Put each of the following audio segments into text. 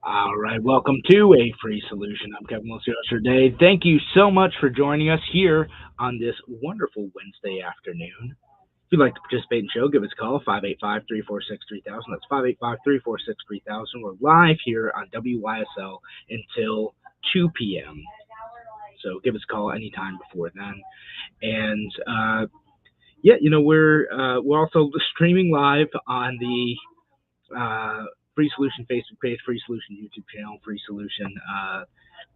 All right, welcome to A Free Solution. I'm Kevin Wilson. Thank you so much for joining us here on this wonderful Wednesday afternoon. If you'd like to participate in the show, give us a call, 585-346-3000. That's 585-346-3000. We're live here on WYSL until 2 p.m. So give us a call anytime before then. And yeah, we're also streaming live on the Free Solution Facebook page, Free Solution YouTube channel, Free Solution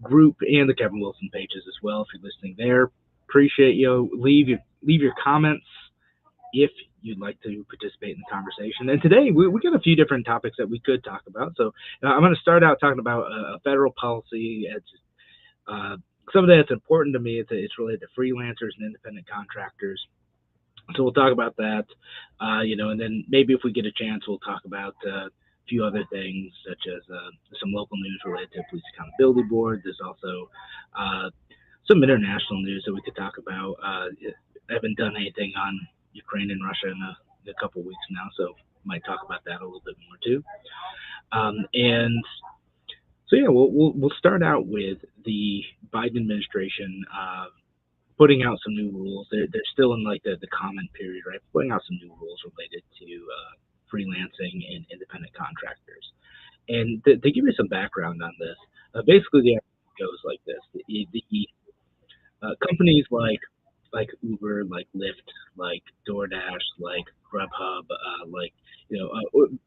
group, and the Kevin Wilson pages as well. If you're listening there, appreciate you. Leave your comments if you'd like to participate in the conversation. And today we got a few different topics that we could talk about. So I'm going to start out talking about a federal policy. It's something that's important to me. It's related to freelancers and independent contractors. So we'll talk about that, and then maybe if we get a chance, we'll talk about a few other things, such as some local news related to Police Accountability Board. There's also some international news that we could talk about. I haven't done anything on Ukraine and Russia in a couple weeks now, so might talk about that a little bit more too. And so yeah, we'll start out with the Biden administration putting out some new rules. They're still in like the comment period, right? Putting out some new rules related to freelancing and independent contractors. And to give you some background on this, basically the idea goes like this: the companies like Uber, like Lyft, like DoorDash, like Grubhub,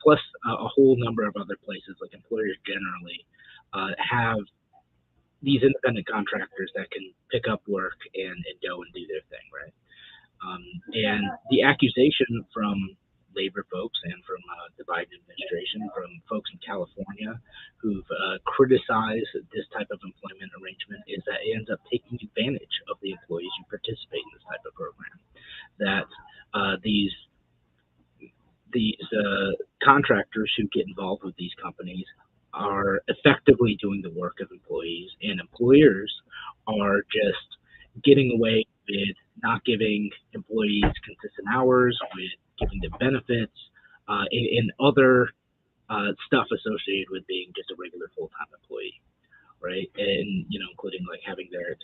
plus a whole number of other places, like employers generally, have these independent contractors that can pick up work and go and do their thing, right? And the accusation from labor folks and from the Biden administration, from folks in California who've criticized this type of employment arrangement, is that it ends up taking advantage of the employees who participate in this type of program. That these contractors who get involved with these companies are effectively doing the work of employees, and employers are just getting away with not giving employees consistent hours, with giving them benefits, and other stuff associated with being just a regular full-time employee, right? And including like having their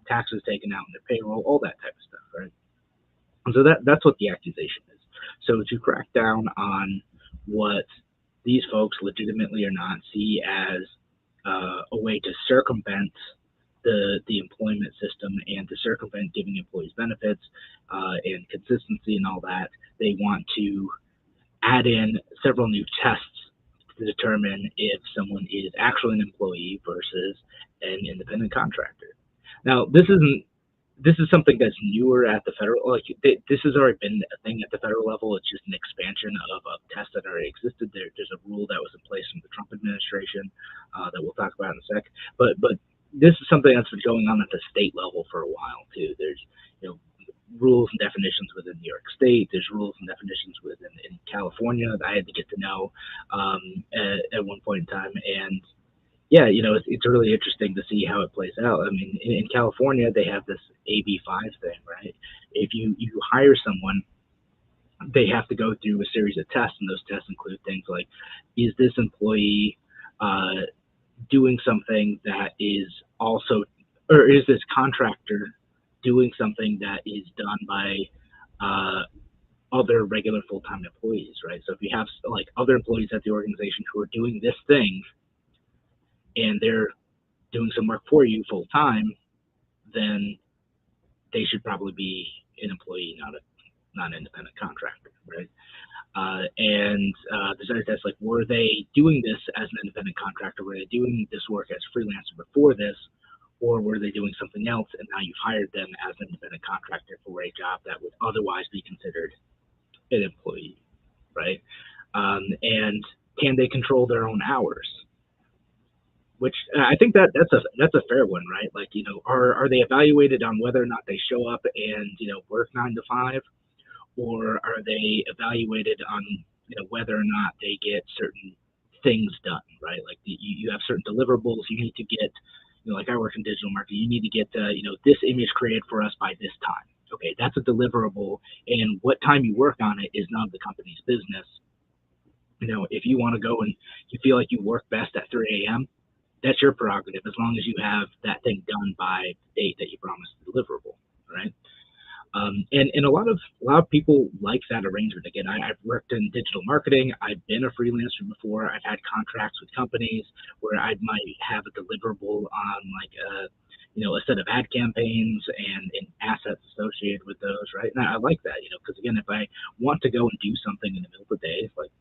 taxes taken out in their payroll, all that type of stuff, right? And so that's what the accusation is. So to crack down on what these folks legitimately or not see as a way to circumvent the employment system and to circumvent giving employees benefits and consistency and all that, they want to add in several new tests to determine if someone is actually an employee versus an independent contractor. Now, this is something that's newer at the federal. This has already been a thing at the federal level. It's just an expansion of a test that already existed. There's a rule that was in place from the Trump administration that we'll talk about in a sec. But this is something that's been going on at the state level for a while too. There's rules and definitions within New York State. There's rules and definitions within in California that I had to get to know at one point in time. And yeah, it's really interesting to see how it plays out. I mean, in California, they have this AB5 thing, right? If you hire someone, they have to go through a series of tests, and those tests include things like, is this employee doing something that is also, or is this contractor doing something that is done by other regular full-time employees, right? So if you have like other employees at the organization who are doing this thing, and they're doing some work for you full time, then they should probably be an employee, not an independent contractor, right? And there's other tests like, were they doing this as an independent contractor? Were they doing this work as freelancer before this, or were they doing something else and now you've hired them as an independent contractor for a job that would otherwise be considered an employee, right? And can they control their own hours? Which I think that's a fair one, right? Like, are they evaluated on whether or not they show up and work 9 to 5, or are they evaluated on whether or not they get certain things done, right? Like you have certain deliverables you need to get. Like I work in digital marketing, you need to get this image created for us by this time. Okay, that's a deliverable, and what time you work on it is none of the company's business. If you want to go and you feel like you work best at 3 a.m., that's your prerogative, as long as you have that thing done by the date that you promised deliverable, right? And a lot of people like that arrangement. Again, I've worked in digital marketing. I've been a freelancer before. I've had contracts with companies where I might have a deliverable on like a set of ad campaigns and assets associated with those, right? And I like that, because again, if I want to go and do something in the middle of the day, like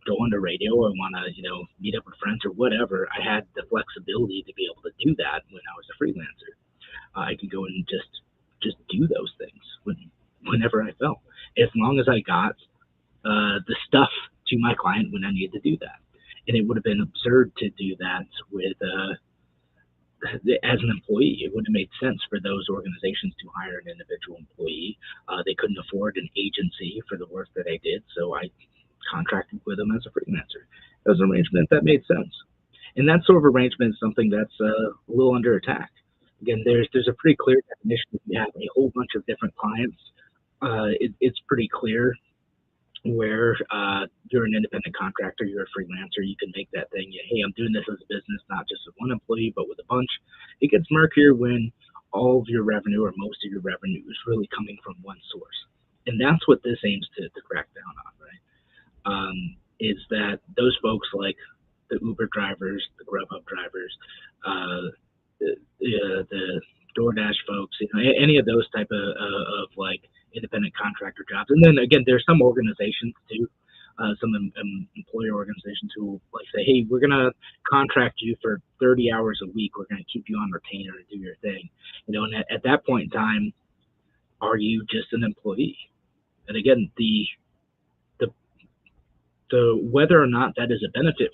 go on the radio, I want to meet up with friends or whatever, I had the flexibility to be able to do that when I was a freelancer. I could go and just do those things whenever I felt, as long as I got the stuff to my client when I needed to do that. And it would have been absurd to do that with as an employee. It wouldn't have made sense for those organizations to hire an individual employee. They couldn't afford an agency for the work that I did, so I contracted with them as a freelancer. It was an arrangement that made sense. And that sort of arrangement is something that's a little under attack. Again, there's a pretty clear definition. If you have a whole bunch of different clients, it's pretty clear where you're an independent contractor, you're a freelancer, you can make that thing, hey, I'm doing this as a business, not just with one employee, but with a bunch. It gets murkier when all of your revenue or most of your revenue is really coming from one source. And that's what this aims to crack down on, right? Is that those folks like the Uber drivers, the Grubhub drivers, the DoorDash folks, any of those type of like independent contractor jobs. And then again, there's some organizations too, some employer organizations who like say, hey, we're gonna contract you for 30 hours a week. We're gonna keep you on retainer and do your thing. And at that point in time, are you just an employee? And again, the whether or not that is a benefit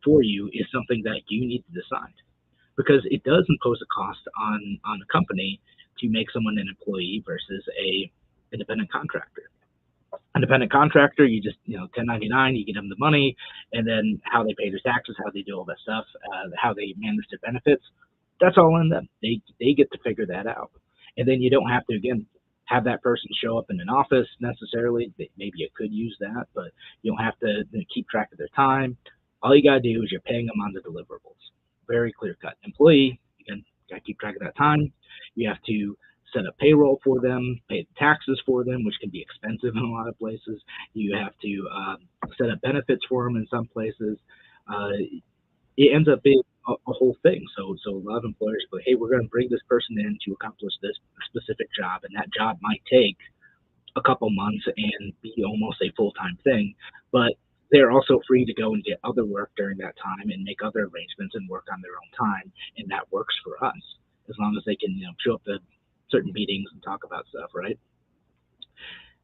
for you is something that you need to decide, because it does impose a cost on a company to make someone an employee versus a independent contractor. Independent contractor, you just 1099, you get them the money, and then how they pay their taxes, how they do all that stuff, how they manage their benefits, that's all in them. They get to figure that out, and then you don't have to again have that person show up in an office necessarily. Maybe you could use that, but you don't have to keep track of their time. All you gotta do is you're paying them on the deliverables. Very clear cut. Employee, again, gotta keep track of that time. You have to set up payroll for them, pay the taxes for them, which can be expensive in a lot of places. You have to set up benefits for them in some places. It ends up being a whole thing. So a lot of employers go, hey, we're going to bring this person in to accomplish this specific job, and that job might take a couple months and be almost a full-time thing, but they're also free to go and get other work during that time and make other arrangements and work on their own time, and that works for us as long as they can show up to certain meetings and talk about stuff, right?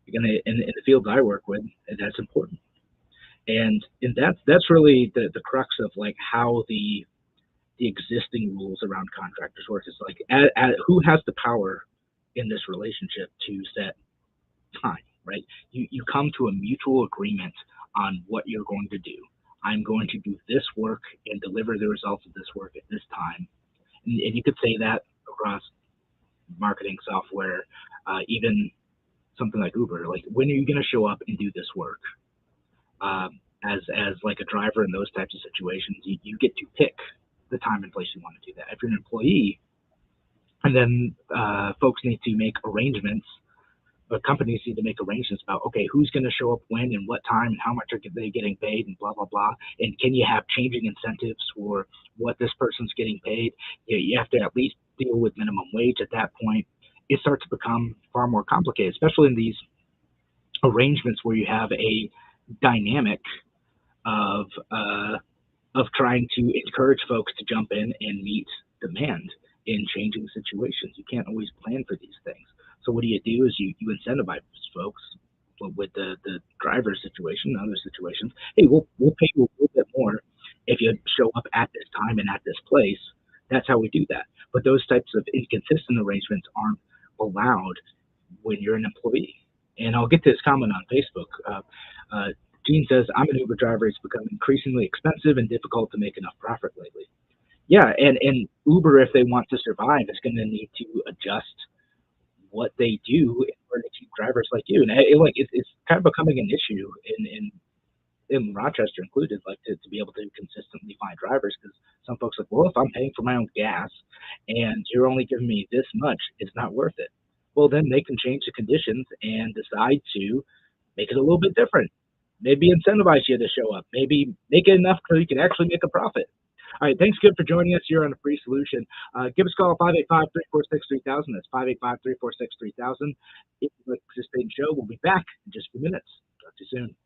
Again, in the field I work with, that's important. And that's really the crux of like how the existing rules around contractors work. Is like who has the power in this relationship to set time, right? You come to a mutual agreement on what you're going to do. I'm going to do this work and deliver the results of this work at this time. And you could say that across marketing software, even something like Uber. Like, when are you going to show up and do this work? As like a driver in those types of situations, you get to pick the time and place you want to do that. If you're an employee, and then folks need to make arrangements, but companies need to make arrangements about, okay, who's going to show up when and what time and how much are they getting paid and blah, blah, blah. And can you have changing incentives for what this person's getting paid? You have to at least deal with minimum wage at that point. It starts to become far more complicated, especially in these arrangements where you have a dynamic of trying to encourage folks to jump in and meet demand in changing situations. You can't always plan for these things. So what do? You you incentivize folks with the driver situation and other situations. Hey, we'll pay you a little bit more if you show up at this time and at this place. That's how we do that. But those types of inconsistent arrangements aren't allowed when you're an employee. And I'll get to this comment on Facebook. Gene says, I'm an Uber driver. It's become increasingly expensive and difficult to make enough profit lately. Yeah, and Uber, if they want to survive, is going to need to adjust what they do in order to keep drivers like you. And it's kind of becoming an issue in Rochester included, like to be able to consistently find drivers because some folks are like, well, if I'm paying for my own gas and you're only giving me this much, it's not worth it. Well, then they can change the conditions and decide to make it a little bit different. Maybe incentivize you to show up. Maybe make it enough so you can actually make a profit. All right, thanks, Good, for joining us here on a free solution. Give us a call at 585-346-3000. That's 585-346-3000. If you'd like to participate in the show, we'll be back in just a few minutes. Talk to you soon.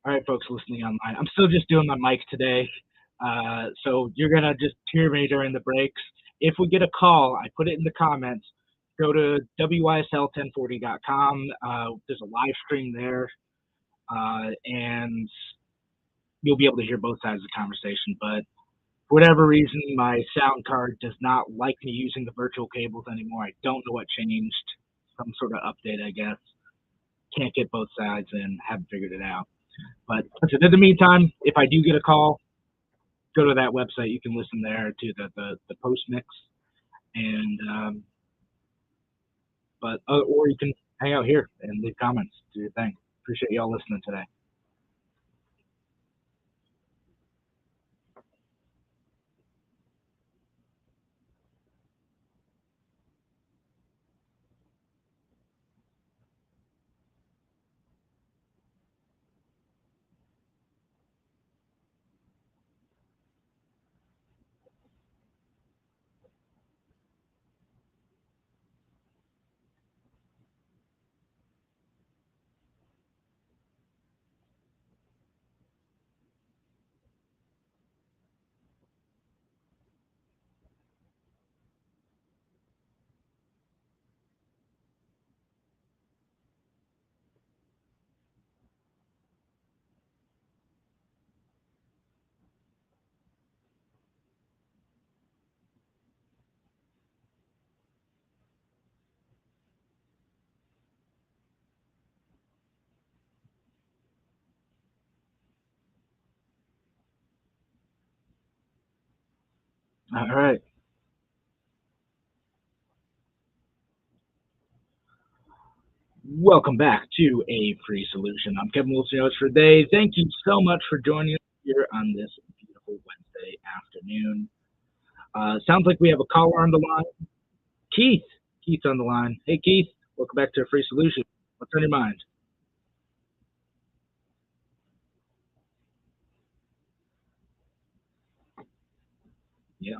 All right, folks listening online. I'm still just doing my mic today. So you're going to just hear me during the breaks. If we get a call, I put it in the comments. Go to WYSL1040.com. There's a live stream there, and you'll be able to hear both sides of the conversation. But for whatever reason, my sound card does not like me using the virtual cables anymore. I don't know what changed. Some sort of update, I guess. Can't get both sides and haven't figured it out. But in the meantime, if I do get a call, go to that website. You can listen there to the post mix, and or you can hang out here and leave comments. Do your thing. Appreciate y'all listening today. All right. Welcome back to A Free Solution. I'm Kevin Wilson for today. Thank you so much for joining us here on this beautiful Wednesday afternoon. Sounds like we have a caller on the line. Keith. Keith's on the line. Hey, Keith. Welcome back to A Free Solution. What's on your mind? Yeah.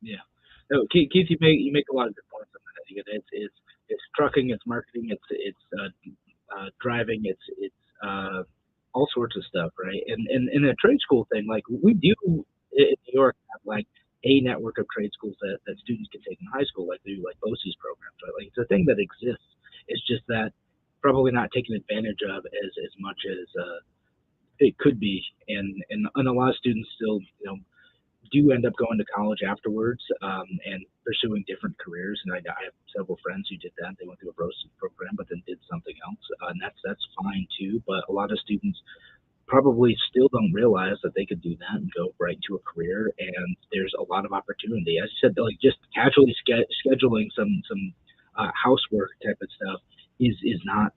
Yeah. No, Keith, you make a lot of good points on that. Again, it's trucking, it's marketing, it's driving, it's all sorts of stuff, right? And in the trade school thing, like we do in New York have like a network of trade schools that students can take in high school, like they do like BOCES programs, right? Like it's a thing that exists. It's just that probably not taken advantage of as much as it could be, and a lot of students still do end up going to college afterwards and pursuing different careers. And I have several friends who did that. They went through a roasting program, but then did something else, and that's fine too. But a lot of students probably still don't realize that they could do that and go right to a career. And there's a lot of opportunity. As I said, like just casually scheduling some housework type of stuff is not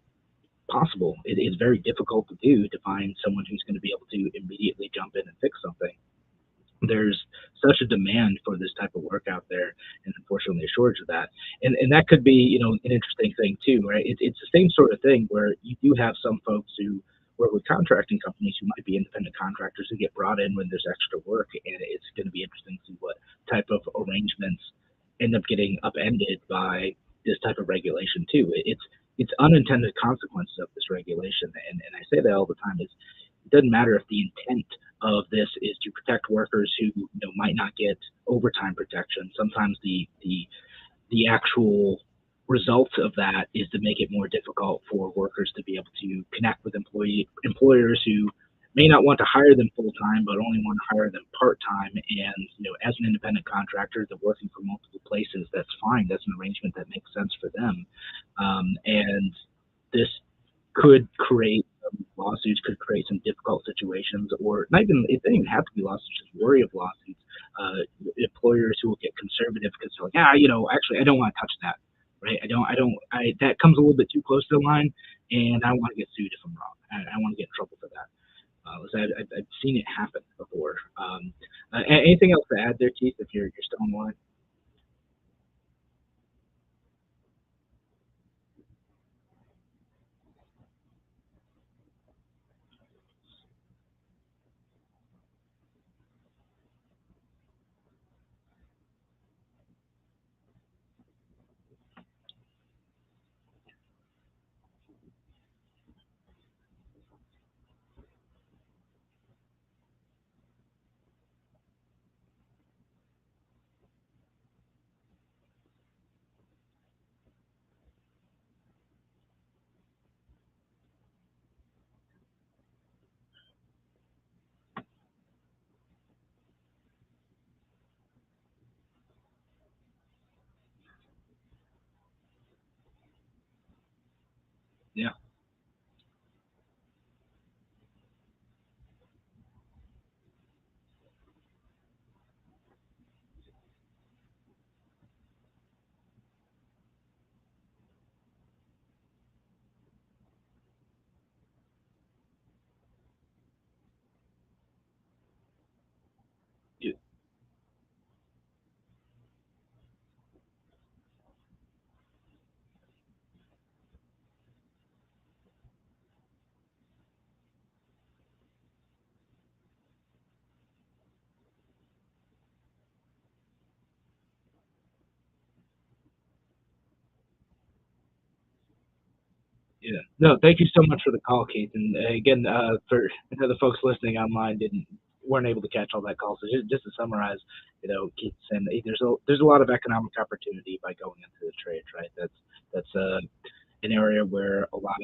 possible. It is very difficult to do to find someone who's going to be able to immediately jump in and fix something. There's such a demand for this type of work out there, and unfortunately a shortage of that. And that could be an interesting thing too, right? It's the same sort of thing where you do have some folks who work with contracting companies who might be independent contractors who get brought in when there's extra work, and it's going to be interesting to see what type of arrangements end up getting upended by this type of regulation too. It's unintended consequences of this regulation, and I say that all the time. It doesn't matter if the intent of this is to protect workers who might not get overtime protection. Sometimes the actual result of that is to make it more difficult for workers to be able to connect with employers who may not want to hire them full time, but only want to hire them part time. And as an independent contractor, they're working for multiple places. That's fine. That's an arrangement that makes sense for them. And this could create lawsuits, could create some difficult situations, or not even it doesn't even have to be lawsuits, just worry of lawsuits. Employers who will get conservative because they're like, actually, I don't want to touch that, right? I that comes a little bit too close to the line, and I want to get sued if I'm wrong. I want to get in trouble for that. I've seen it happen before. Anything else to add there, Keith? If you're still on the line? Yeah. Yeah. Yeah. No, thank you so much for the call, Keith. And again, for the folks listening online didn't weren't able to catch all that call. So just to summarize, Keith saying that there's a lot of economic opportunity by going into the trades, right? That's an area where a lot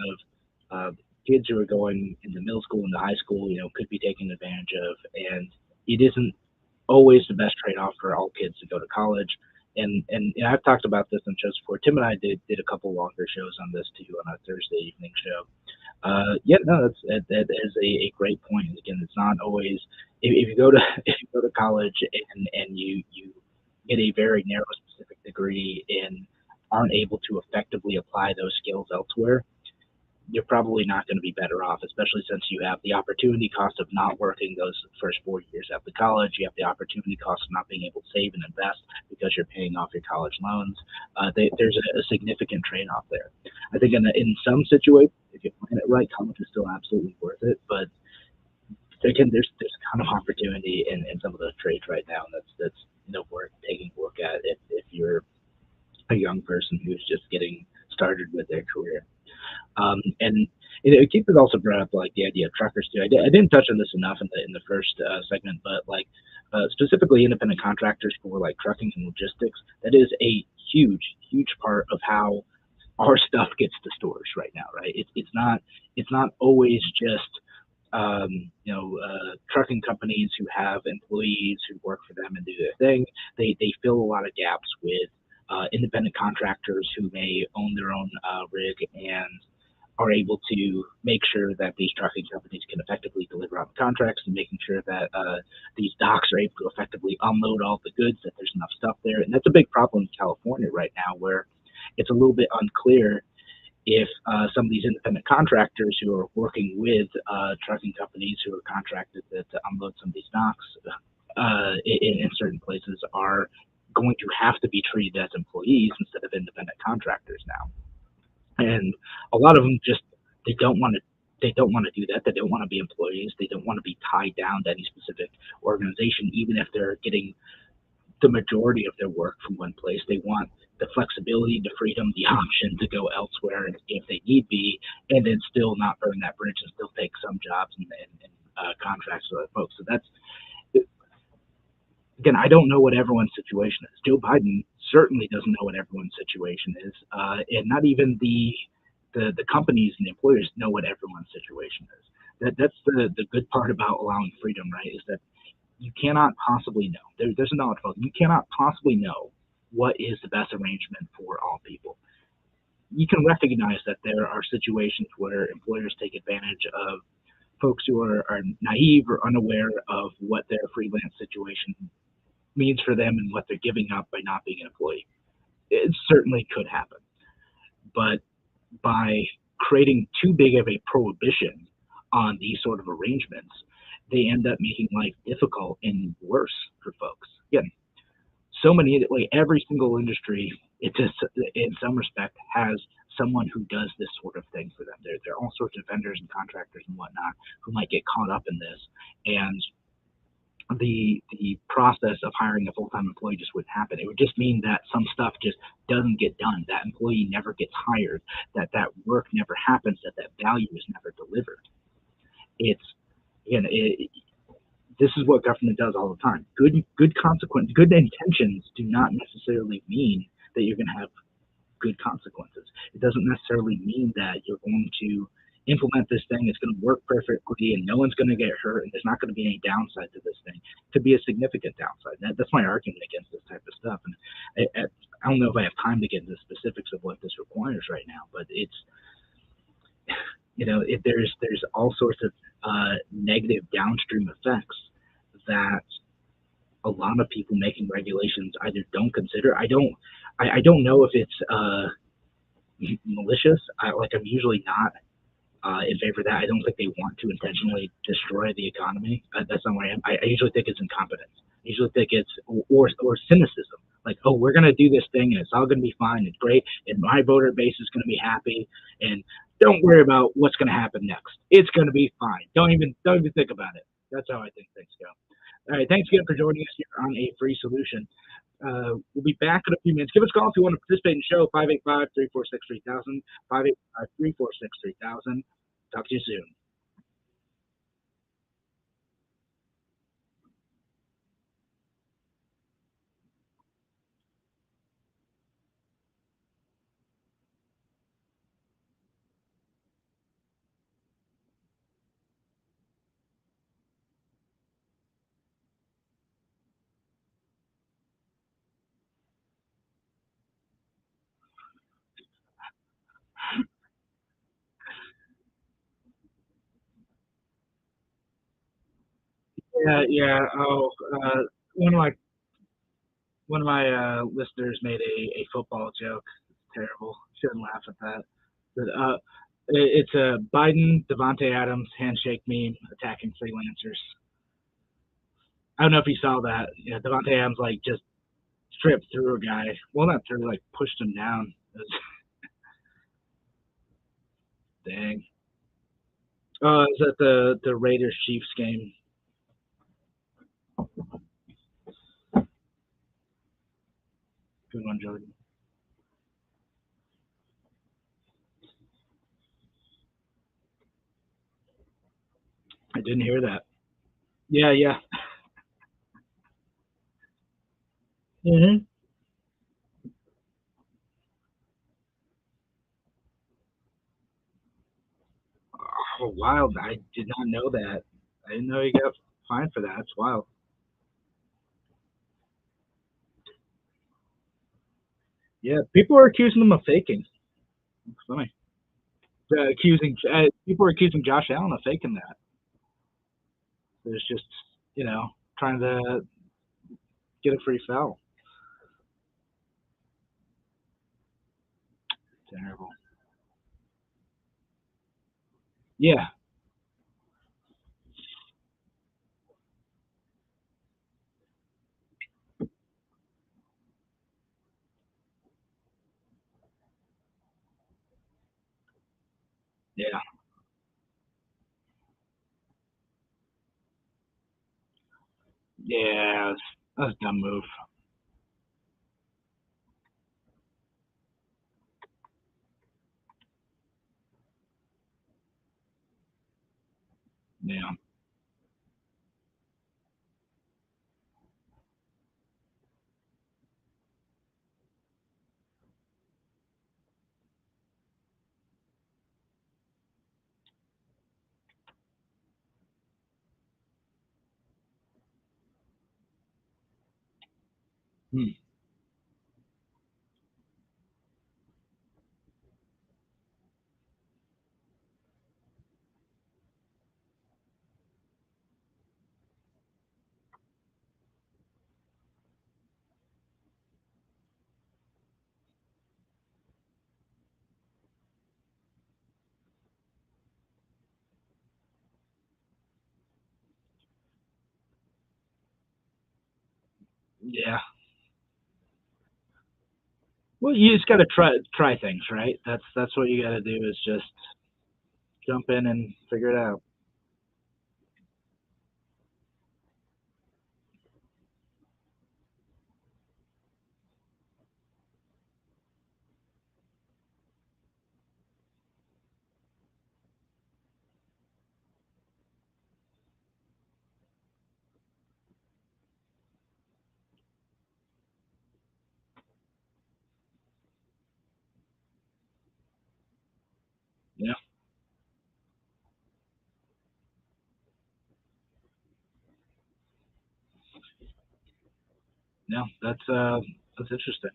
of kids who are going into middle school and high school, could be taken advantage of, and it isn't always the best trade-off for all kids to go to college. And I've talked about this on shows before. Tim and I did a couple longer shows on this too on our Thursday evening show. Yeah, no, that is a great point. Again, it's not always if you go to if you go to college and you get a very narrow specific degree and aren't able to effectively apply those skills elsewhere, you're probably not going to be better off, especially since you have the opportunity cost of not working those first 4 years after college. You have the opportunity cost of not being able to save and invest because you're paying off your college loans. There's a significant trade off there. I think in some situations, if you plan it right, college is still absolutely worth it. But again, there's a ton of opportunity in some of those trades right now. And that's worth taking a look at if you're a young person who's just getting started with their career. And Keith has also brought up like the idea of truckers too. I didn't touch on this enough in the first segment, but like specifically independent contractors for like trucking and logistics. That is a huge part of how our stuff gets to stores right now, right? It's not always just trucking companies who have employees who work for them and do their thing. They fill a lot of gaps with independent contractors who may own their own rig and are able to make sure that these trucking companies can effectively deliver on the contracts and making sure that these docks are able to effectively unload all the goods, that there's enough stuff there. And that's a big problem in California right now, where it's a little bit unclear if some of these independent contractors who are working with trucking companies who are contracted to unload some of these docks in certain places are going to have to be treated as employees instead of independent contractors now. And a lot of them just they don't want to they don't want to do that. They don't want to be employees. They don't want to be tied down to any specific organization, even if they're getting the majority of their work from one place. They want the flexibility, the freedom, the option to go elsewhere if they need be, and then still not burn that bridge and still take some jobs and contracts with other folks. So that's again, I don't know what everyone's situation is. Joe Biden certainly doesn't know what everyone's situation is, and not even the companies and the employers know what everyone's situation is. That's the good part about allowing freedom, right? Is that you cannot possibly know. There's a knowledge bug. You cannot possibly know what is the best arrangement for all people. You can recognize that there are situations where employers take advantage of folks who are naive or unaware of what their freelance situation means for them and what they're giving up by not being an employee. It certainly could happen. But by creating too big of a prohibition on these sort of arrangements, they end up making life difficult and worse for folks. Again, so many, like every single industry, it just in some respect has someone who does this sort of thing for them. There are all sorts of vendors and contractors and whatnot who might get caught up in this, and the process of hiring a full-time employee just wouldn't happen. It would just mean that some stuff just doesn't get done. That employee never gets hired. That work never happens. That value is never delivered. It's again, this is what government does all the time. Good intentions do not necessarily mean that you're going to have good consequences. It doesn't necessarily mean that you're going to implement this thing. It's going to work perfectly, and no one's going to get hurt, and there's not going to be any downside to this thing. It could be a significant downside. That's my argument against this type of stuff. And I don't know if I have time to get into the specifics of what this requires right now, but it's there's all sorts of negative downstream effects that a lot of people making regulations either don't consider. I don't know if it's malicious. I'm usually not in favor of that. I don't think they want to intentionally destroy the economy. That's not where I am. I usually think it's incompetence. I usually think it's or cynicism. Like, oh, we're gonna do this thing and it's all gonna be fine and great, and my voter base is gonna be happy, and don't worry about what's gonna happen next. It's gonna be fine. Don't even think about it. That's how I think things go. All right, thanks again for joining us here on A Free Solution. We'll be back in a few minutes. Give us a call if you want to participate in the show, 585-346-3000, 585-346-3000. Talk to you soon. Yeah, yeah. Oh, one of my listeners made a football joke. It's terrible. Shouldn't laugh at that. But it's a Biden Devontae Adams handshake meme attacking freelancers. I don't know if you saw that. Yeah, Devontae Adams like just tripped through a guy. Well, not through, like pushed him down. It was, dang. Is that the Raiders Chiefs game? Good one, Jordan. I didn't hear that. Yeah, yeah. Hmm. Oh, wild. I did not know that. I didn't know he got fined for that. That's wild. Yeah, people are accusing him of faking. It's funny. People are accusing Josh Allen of faking that. There's just trying to get a free foul. Terrible. Yeah, yeah, yeah. That's a dumb move. Yeah, hmm. Yeah. Well, you just got to try things, right? That's what you got to do is just jump in and figure it out. Yeah. No, that's interesting.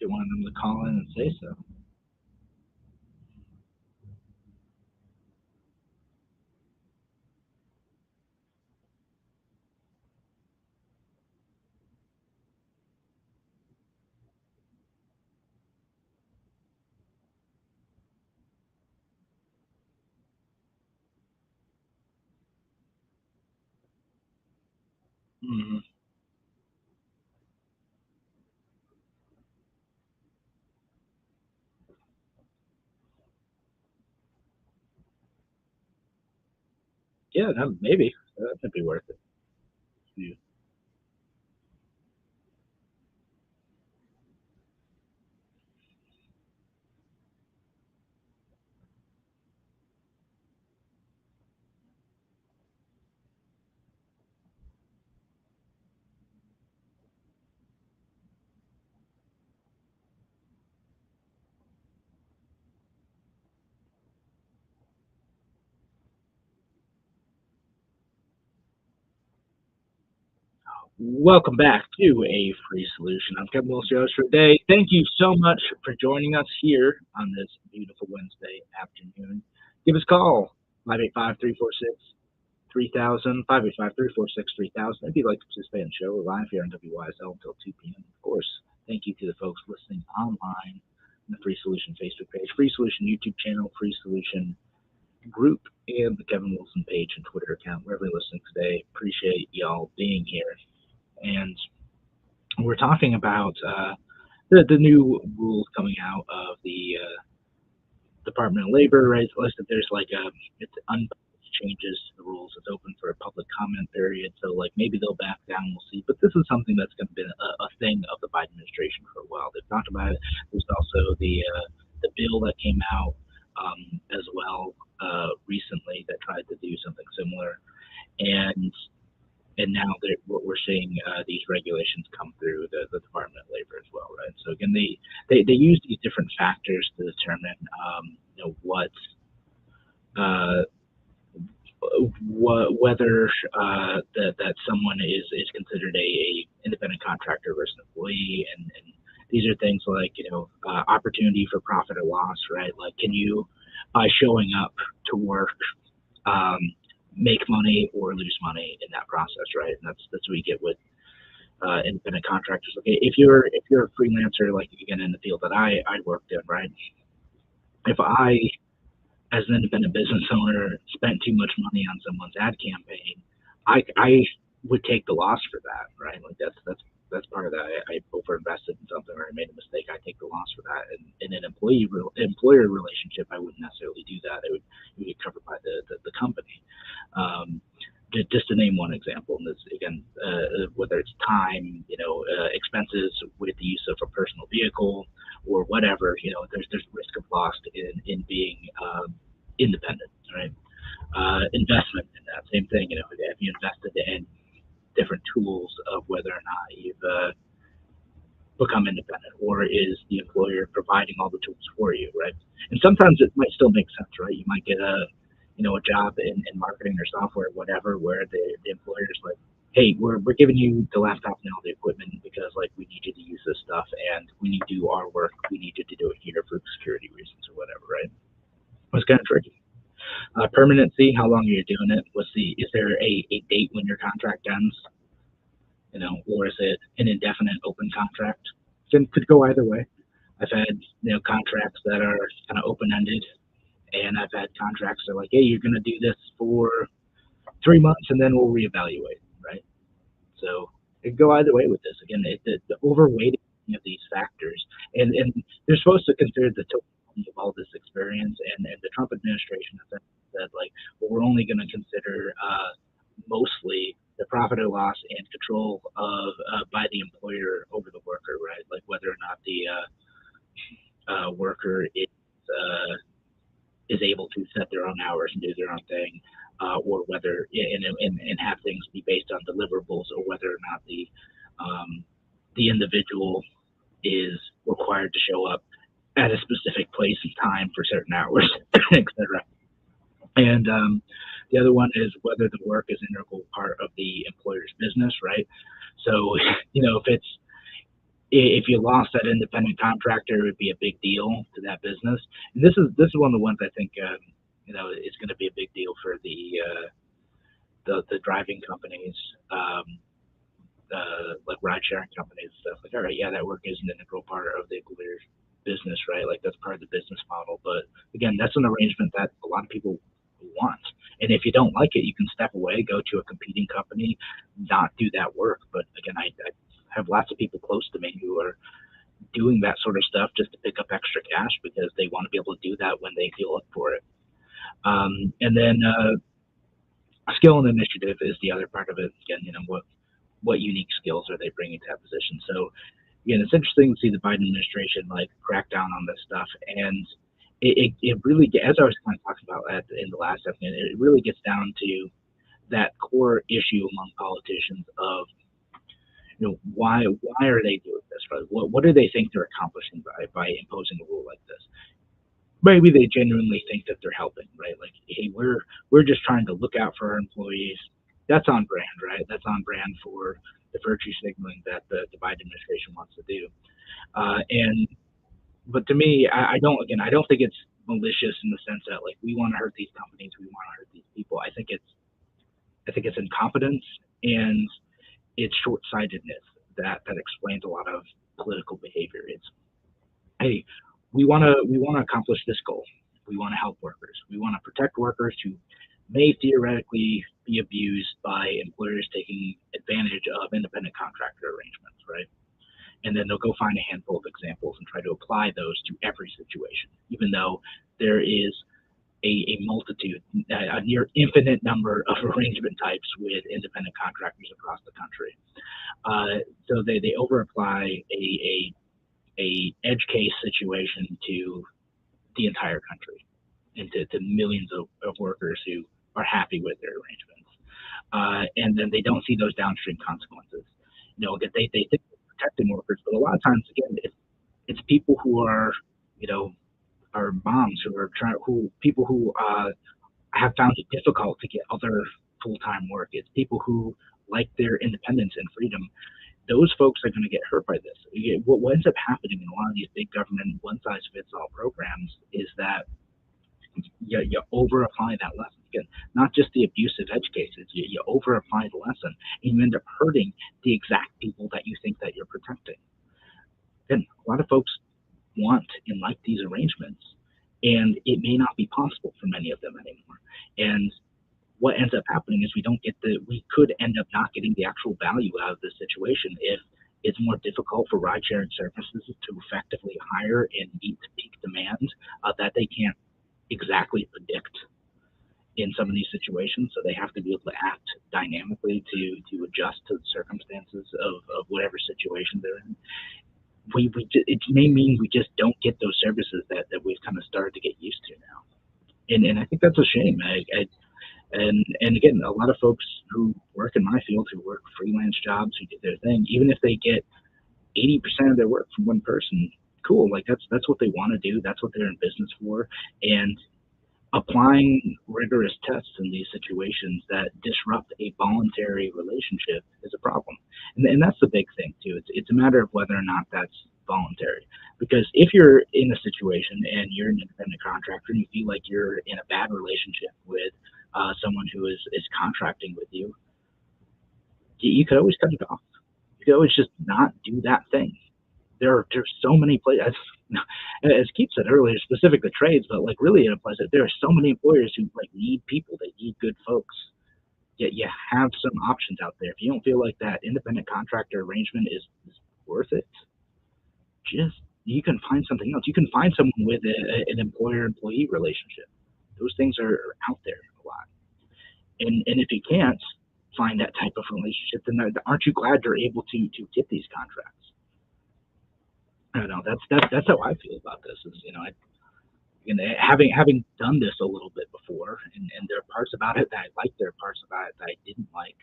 Get one of them to call in and say so. Hmm. Yeah, no, maybe that could be worth it. Yeah. Welcome back to A Free Solution. I'm Kevin Wilson, your host for today. Thank you so much for joining us here on this beautiful Wednesday afternoon. Give us a call, 585 346 3000, 585 346 3000. If you'd like to participate in the show, we're live here on WYSL until 2 p.m. Of course, thank you to the folks listening online the Free Solution Facebook page, Free Solution YouTube channel, Free Solution group, and the Kevin Wilson page and Twitter account. Wherever you're listening today, appreciate y'all being here. And we're talking about the new rules coming out of the Department of Labor, right? Listed there's like it's unpublished changes to the rules. It's open for a public comment period, so like maybe they'll back down. We'll see. But this is something that's going to be a thing of the Biden administration for a while. They've talked about it. There's also the bill that came out as well recently that tried to do something similar, and now what we're seeing these regulations come through the Department of Labor as well, right? So again, they use these different factors to determine whether that someone is considered a independent contractor versus employee, and these are things like opportunity for profit or loss, right? Like, can you by showing up to work make money or lose money in that process, right? And that's what we get with independent contractors. Okay, if you're a freelancer, like again in the field that I worked in, right? If I, as an independent business owner, spent too much money on someone's ad campaign, I would take the loss for that, right? Like that's part of that. I overinvested in something or I made a mistake. I take the loss for that. And in an employer relationship, I wouldn't necessarily do that. It would be covered by the company. Just to name one example, and this again, whether it's time, expenses with the use of a personal vehicle or whatever, there's risk of loss in being independent, right? Investment in that same thing, if you invested in different tools of whether or not you've become independent, or is the employer providing all the tools for you, right? And sometimes it might still make sense, right? You might get a job in marketing or software, whatever, where the employer's like, hey, we're giving you the laptop and all the equipment because like we need you to use this stuff and we need to do our work. We need you to do it here for security reasons or whatever, right? It's kind of tricky. Permanency, how long are you doing it? Is there a date when your contract ends? Or is it an indefinite open contract? Could go either way. I've had contracts that are kind of open ended, and I've had contracts that are like, hey, you're going to do this for 3 months and then we'll reevaluate, right? So it could go either way with this. Again, the overweighting of these factors, and they're supposed to consider the totality of all this experience, and the Trump administration has said like, well, we're only going to consider mostly the profit or loss and control of by the employer over the worker, right? Like whether or not the worker is able to set their own hours and do their own thing, or whether and have things be based on deliverables, or whether or not the individual is required to show up at a specific place and time for certain hours, etc. And the other one is whether the work is an integral part of the employer's business, right? So, if you lost that independent contractor, it would be a big deal to that business. And this is one of the ones I think is going to be a big deal for the driving companies, like ride sharing companies and stuff. Like, all right, yeah, that work is an integral part of the employer's business, right? Like that's part of the business model. But again, that's an arrangement that a lot of people want. And if you don't like it, you can step away, go to a competing company, not do that work. But again, I have lots of people close to me who are doing that sort of stuff just to pick up extra cash because they want to be able to do that when they feel up for it. And then skill and initiative is the other part of it. Again, what unique skills are they bringing to that position? So again, it's interesting to see the Biden administration like crack down on this stuff. And it really, as I was kind of talking about in the last segment, it really gets down to that core issue among politicians of, why are they doing this? Right? What do they think they're accomplishing by imposing a rule like this? Maybe they genuinely think that they're helping, right? Like, hey, we're just trying to look out for our employees. That's on brand, right? That's on brand for the virtue signaling that the Biden administration wants to do. But to me, I don't think it's malicious in the sense that like we want to hurt these companies, we want to hurt these people. I think it's incompetence and it's short-sightedness that explains a lot of political behavior. It's, hey, we want to accomplish this goal. We want to help workers. We want to protect workers who may theoretically be abused by employers taking advantage of independent contractor arrangements, right? And then they'll go find a handful of examples and try to apply those to every situation, even though there is a multitude, a near infinite number of arrangement types with independent contractors across the country. So they over apply a edge case situation to the entire country and to millions of workers who are happy with their arrangements. And then they don't see those downstream consequences. They think they're protecting workers, but a lot of times, again, it's people who are, are moms who are people who have found it difficult to get other full-time work. It's people who like their independence and freedom. Those folks are going to get hurt by this. What ends up happening in a lot of these big government one-size-fits-all programs is that you over apply that lesson. Again, not just the abusive edge cases, you over apply the lesson and you end up hurting the exact people that you think that you're protecting. Again, a lot of folks want and like these arrangements, and it may not be possible for many of them anymore. And what ends up happening is we could end up not getting the actual value out of this situation if it's more difficult for ride sharing services to effectively hire and meet peak demand that they can't exactly predict in some of these situations. So they have to be able to act dynamically to adjust to the circumstances of whatever situation they're in. It may mean we just don't get those services that we've kind of started to get used to now. And I think that's a shame. And again, a lot of folks who work in my field, who work freelance jobs, who do their thing, even if they get 80% of their work from one person, cool. Like that's what they want to do. That's what they're in business for. And applying rigorous tests in these situations that disrupt a voluntary relationship is a problem. And that's the big thing too. It's a matter of whether or not that's voluntary. Because if you're in a situation and you're an independent contractor and you feel like you're in a bad relationship with someone who is contracting with you, you could always cut it off. You could always just not do that thing. There's so many places, as Keith said earlier, specific to trades, but like really it applies that there are so many employers who like need people, they need good folks. Yet you have some options out there. If you don't feel like that independent contractor arrangement is worth it, you can find something else. You can find someone with an employer-employee relationship. Those things are out there a lot. And if you can't find that type of relationship, then aren't you glad you're able to get these contracts? I don't know. That's how I feel about this. Is having done this a little bit before, and there are parts about it that I liked, there are parts about it that I didn't like.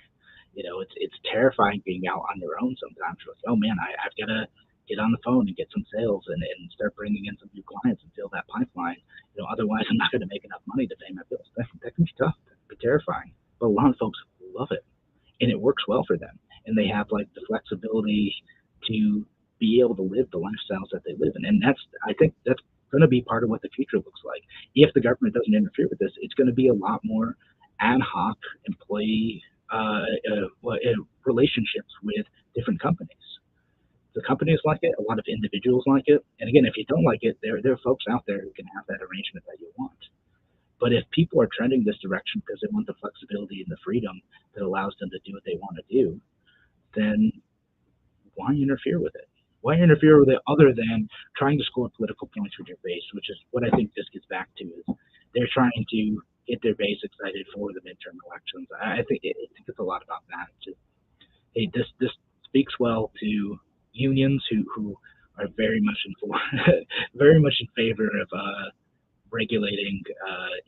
It's terrifying being out on your own sometimes. You're like, oh man, I've got to get on the phone and get some sales and start bringing in some new clients and fill that pipeline. Otherwise I'm not going to make enough money to pay my bills. That can be tough. That can be terrifying. But a lot of folks love it, and it works well for them, and they have like the flexibility to be able to live the lifestyles that they live in. And I think that's going to be part of what the future looks like. If the government doesn't interfere with this, it's going to be a lot more ad hoc employee relationships with different companies. The companies like it, a lot of individuals like it. And again, if you don't like it, there are folks out there who can have that arrangement that you want. But if people are trending this direction because they want the flexibility and the freedom that allows them to do what they want to do, then why interfere with it? Why interfere with it other than trying to score political points with your base, which is what I think this gets back to, is they're trying to get their base excited for the midterm elections. I think it's a lot about that. Just, hey, this speaks well to unions who are very much in favor of regulating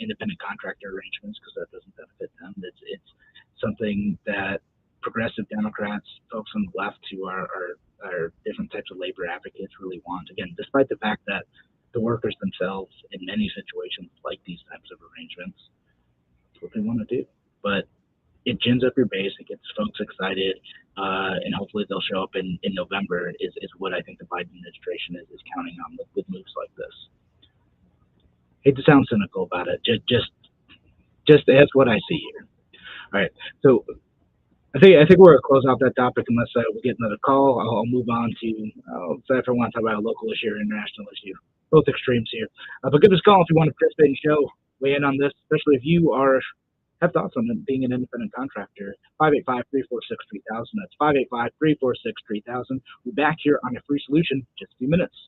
independent contractor arrangements because that doesn't benefit them. It's something that progressive Democrats, folks on the left who are different types of labor advocates really want. Again, despite the fact that the workers themselves in many situations like these types of arrangements, it's what they want to do. But it gins up your base, it gets folks excited, and hopefully they'll show up in November is what I think the Biden administration is counting on with moves like this. Hate to sound cynical about it, just as what I see here. All right, so I think we're gonna close out that topic unless we get another call. I'll move on to so if I want to talk about a local issue or international issue. Both extremes here. But give us a call if you want to participate in the show. Weigh in on this, especially if you are have thoughts on being an independent contractor. 585-346-3000. That's 585-346-3000. We'll be back here on a free solution in just a few minutes.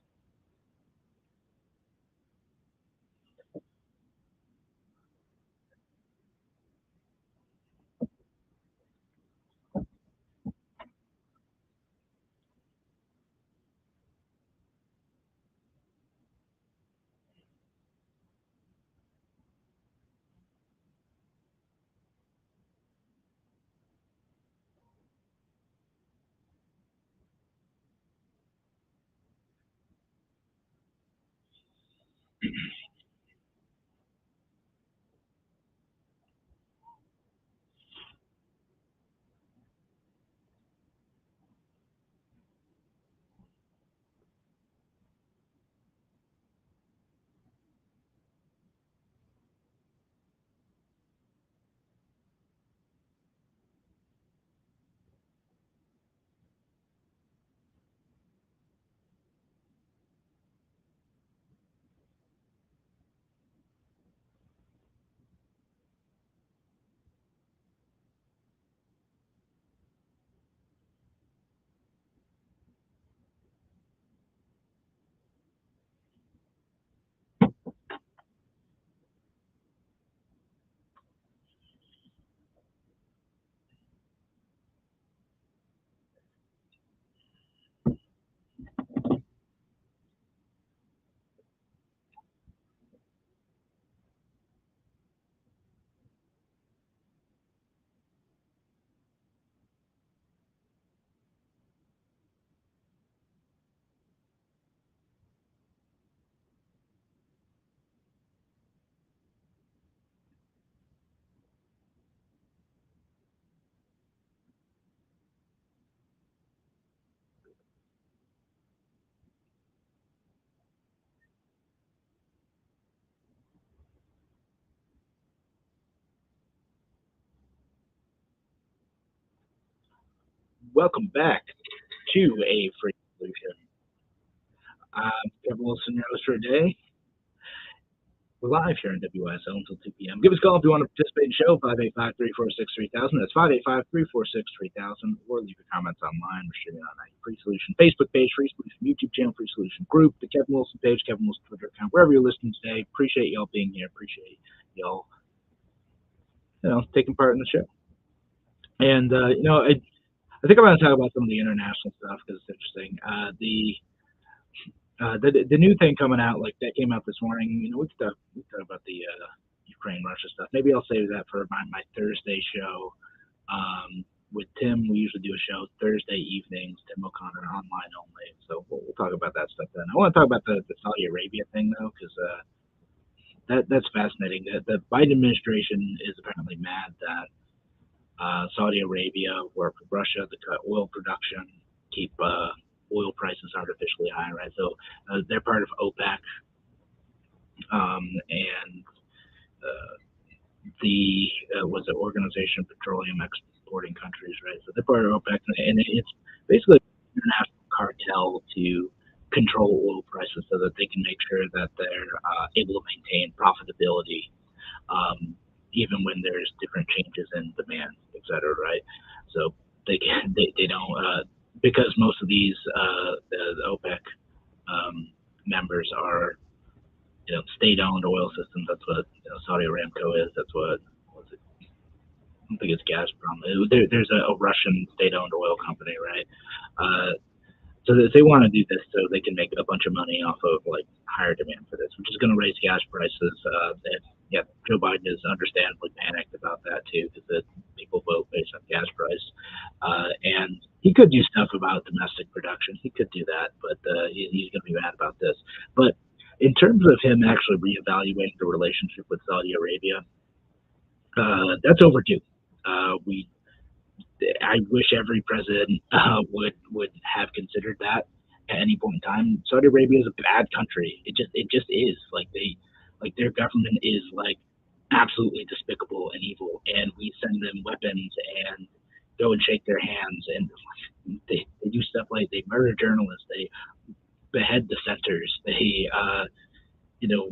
Welcome back to a free solution. I'm Kevin Wilson, your host for today. We're live here in WSL until 2 p.m. Give us a call if you want to participate in the show, 585-346-3000. That's 585-346-3000. Or leave your comments online. We're streaming on a Free Solution Facebook page, Free Solution YouTube channel, Free Solution group, the Kevin Wilson page, Kevin Wilson Twitter account, wherever you're listening today. Appreciate y'all being here. Appreciate y'all, taking part in the show. And, I think I'm going to talk about some of the international stuff because it's interesting. The new thing coming out, like that came out this morning. We can talk about the Ukraine Russia stuff. Maybe I'll save that for my Thursday show. With Tim, we usually do a show Thursday evenings. Tim O'Connor online only, so we'll talk about that stuff then. I want to talk about the Saudi Arabia thing though, because that's fascinating. The Biden administration is apparently mad that Saudi Arabia work with Russia to cut oil production, keep oil prices artificially high, right? So they're part of OPEC, and the was it Organization of Petroleum Exporting Countries, right? So they're part of OPEC, and it's basically an international cartel to control oil prices so that they can make sure that they're able to maintain profitability even when there's different changes in demand, et cetera, right? So they don't because most of these the OPEC members are state-owned oil systems. That's what Saudi Aramco is. That's what was it? I don't think it's Gazprom. There's a Russian state-owned oil company, right? So they want to do this so they can make a bunch of money off of like higher demand for this, which is going to raise gas prices. Yeah, Joe Biden is understandably panicked about that too, because people vote based on gas price. And he could do stuff about domestic production. He could do that, but he's going to be mad about this. But in terms of him actually reevaluating the relationship with Saudi Arabia, that's overdue. We I wish every president would have considered that at any point in time. Saudi Arabia is a bad country. It just is. Like their government is like absolutely despicable and evil, and we send them weapons and go and shake their hands, and they do stuff like they murder journalists, they behead dissenters, they you know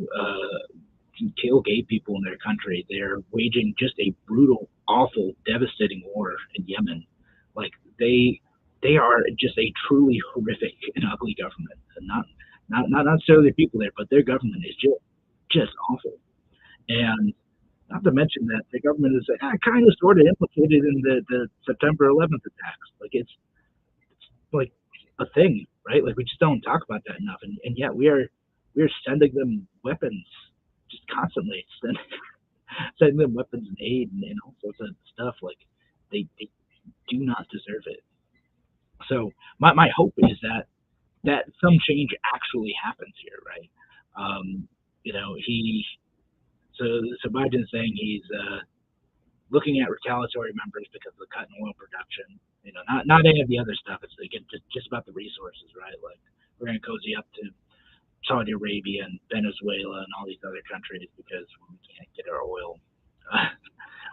kill gay people in their country. They're waging just a brutal, awful, devastating war in Yemen. Like they are just a truly horrific and ugly government. And not necessarily the people there, but their government is just awful. And not to mention that the government is kind of sort of implicated in the September 11th attacks. Like it's like a thing, right? Like we just don't talk about that enough, and yet we are sending them weapons just constantly, sending them weapons and aid and all sorts of stuff. Like they do not deserve it. So my hope is that some change actually happens here, right? He so Biden's saying he's looking at retaliatory members because of the cut in oil production. Not any of the other stuff. It's again just about the resources, right? Like we're going to cozy up to Saudi Arabia and Venezuela and all these other countries because we can't get our oil. Uh,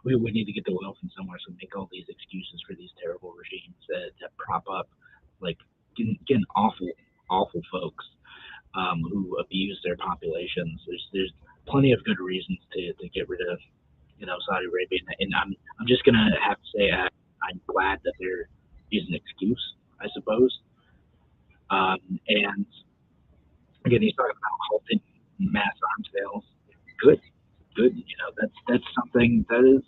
we need to get the oil from somewhere, so we make all these excuses for these terrible regimes that prop up, like, again, awful folks who abuse their populations. There's plenty of good reasons to get rid of Saudi Arabia, and I'm just gonna have to say I'm glad that they're using an excuse, I suppose. And again, he's talking about halting mass arms sales. Good, good. That's something that is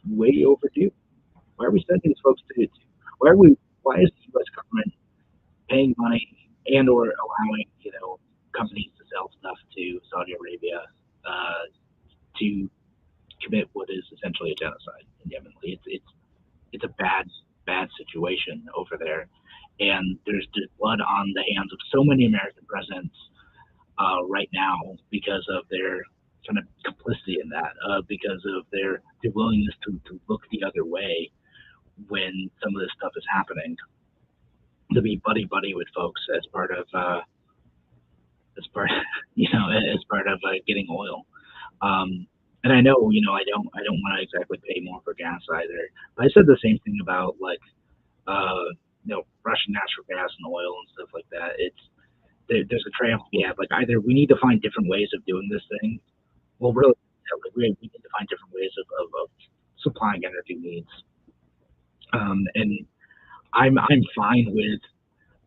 way overdue. Why are we sending these folks to? Why is the U.S. government paying money and or allowing companies to sell stuff to Saudi Arabia to commit what is essentially a genocide in Yemen? It's a bad situation over there, and there's just blood on the hands of so many American presidents right now because of their kind of complicity in that, because of their willingness to look the other way when some of this stuff is happening, to be buddy with folks as part of getting oil. And I know I don't want to exactly pay more for gas either. But I said the same thing about like Russian natural gas and oil and stuff like that. There's a trade-off we have. Like either we need to find different ways of doing this thing. Well, really, like we need to find different ways of supplying energy needs. And I'm fine with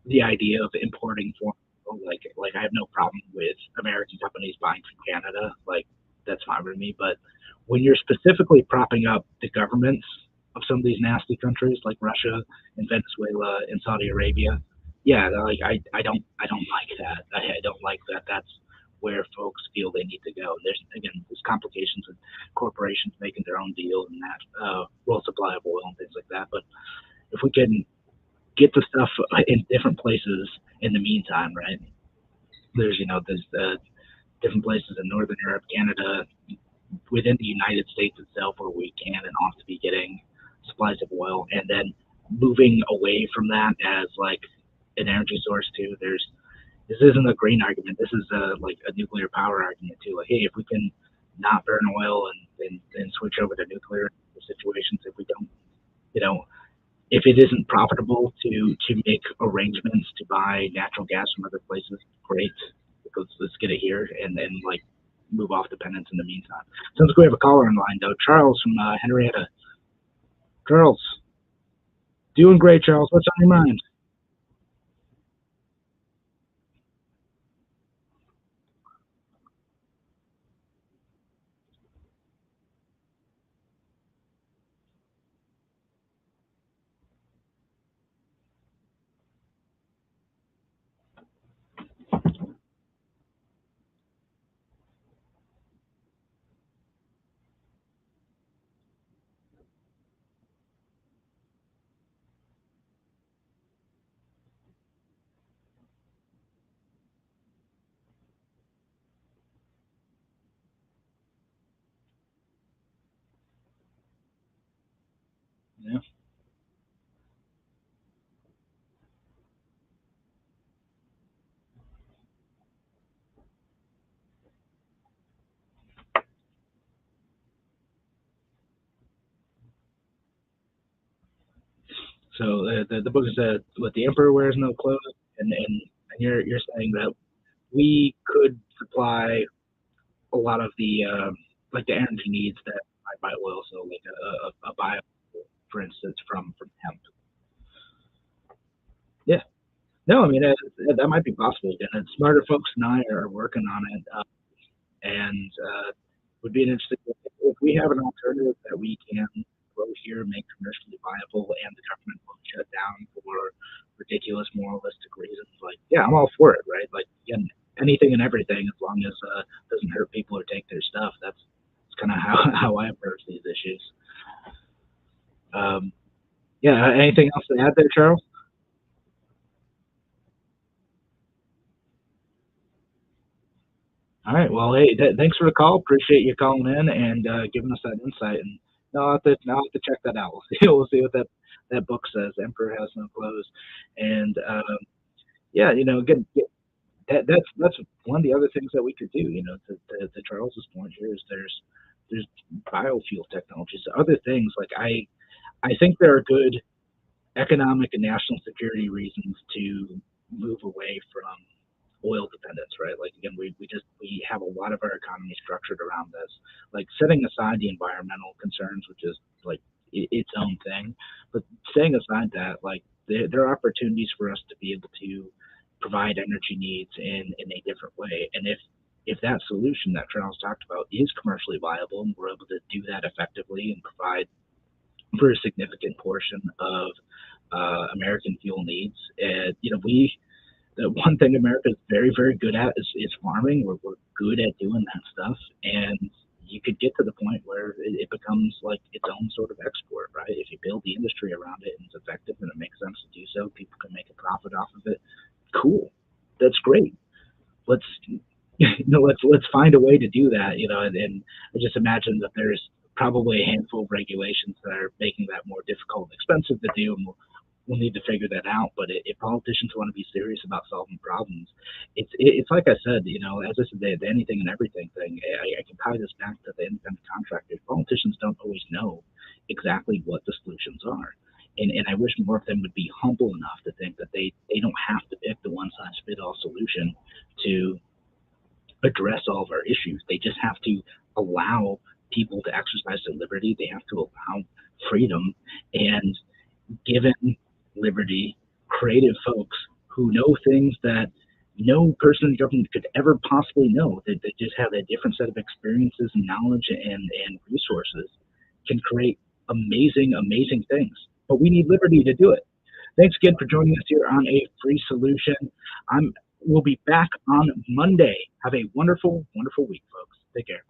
the idea of importing foreign oil. Like I have no problem with American companies buying from Canada. Like that's fine with me. But when you're specifically propping up the governments of some of these nasty countries like Russia and Venezuela and Saudi Arabia, yeah, like I don't like that. I don't like that. That's where folks feel they need to go. There's complications with corporations making their own deal and that world supply of oil and things like that. But if we can get the stuff in different places in the meantime, right? There's different places in Northern Europe, Canada, within the United States itself, where we can and ought to be getting supplies of oil, and then moving away from that as like an energy source too. This isn't a green argument. This is like a nuclear power argument too. Like, hey, if we can not burn oil and switch over to nuclear situations, if we don't, you know, if it isn't profitable to make arrangements to buy natural gas from other places, great. Let's get it here and then like move off dependence in the meantime. Sounds like we have a caller in line though. Charles from Henrietta. Charles, doing great, Charles. What's on your mind? Yeah. So the book is what the emperor wears no clothes, and you're saying that we could supply a lot of the like the energy needs that by oil. So like a bio, for instance, from hemp. Yeah. No, I mean that might be possible. And smarter folks than I are working on it, and would be an interesting if we have an alternative that we can grow here, make commercially viable, and the government won't shut down for ridiculous moralistic reasons. Like, yeah, I'm all for it, right? Like, again, anything and everything as long as doesn't hurt people or take their stuff. That's kind of how I approach these issues. Um, yeah, anything else to add there, Charles? All right. Well, hey, thanks for the call. Appreciate you calling in and giving us that insight. And now I'll have to check that out. We'll see. We'll see what that book says. Emperor has no clothes. And yeah, again, yeah, that's one of the other things that we could do. To Charles's point here is there's biofuel technologies, other things like I think there are good economic and national security reasons to move away from oil dependence, right? Like again, we have a lot of our economy structured around this. Like setting aside the environmental concerns, which is like its own thing, but setting aside that, like there are opportunities for us to be able to provide energy needs in a different way. And if that solution that Charles talked about is commercially viable and we're able to do that effectively and provide for a significant portion of American fuel needs, and we the one thing America is very, very good at is farming. We're good at doing that stuff, and you could get to the point where it becomes like its own sort of export, right? If you build the industry around it and it's effective and it makes sense to do so, people can make a profit off of it. Cool, that's great. Let's let's find a way to do that, and I just imagine that there's probably a handful of regulations that are making that more difficult and expensive to do, and we'll need to figure that out. But if politicians want to be serious about solving problems, it's like I said, as I said, the anything and everything thing. I can tie this back to the independent contractors. Politicians don't always know exactly what the solutions are. And I wish more of them would be humble enough to think that they don't have to pick the one size fit all solution to address all of our issues. They just have to allow people to exercise their liberty. They have to allow freedom, and given liberty, creative folks who know things that no person in government could ever possibly know, that just have a different set of experiences and knowledge and resources, can create amazing, amazing things. But we need liberty to do it. Thanks again for joining us here on A Free Solution. I'm We'll be back on Monday. Have a wonderful, wonderful week, folks. Take care.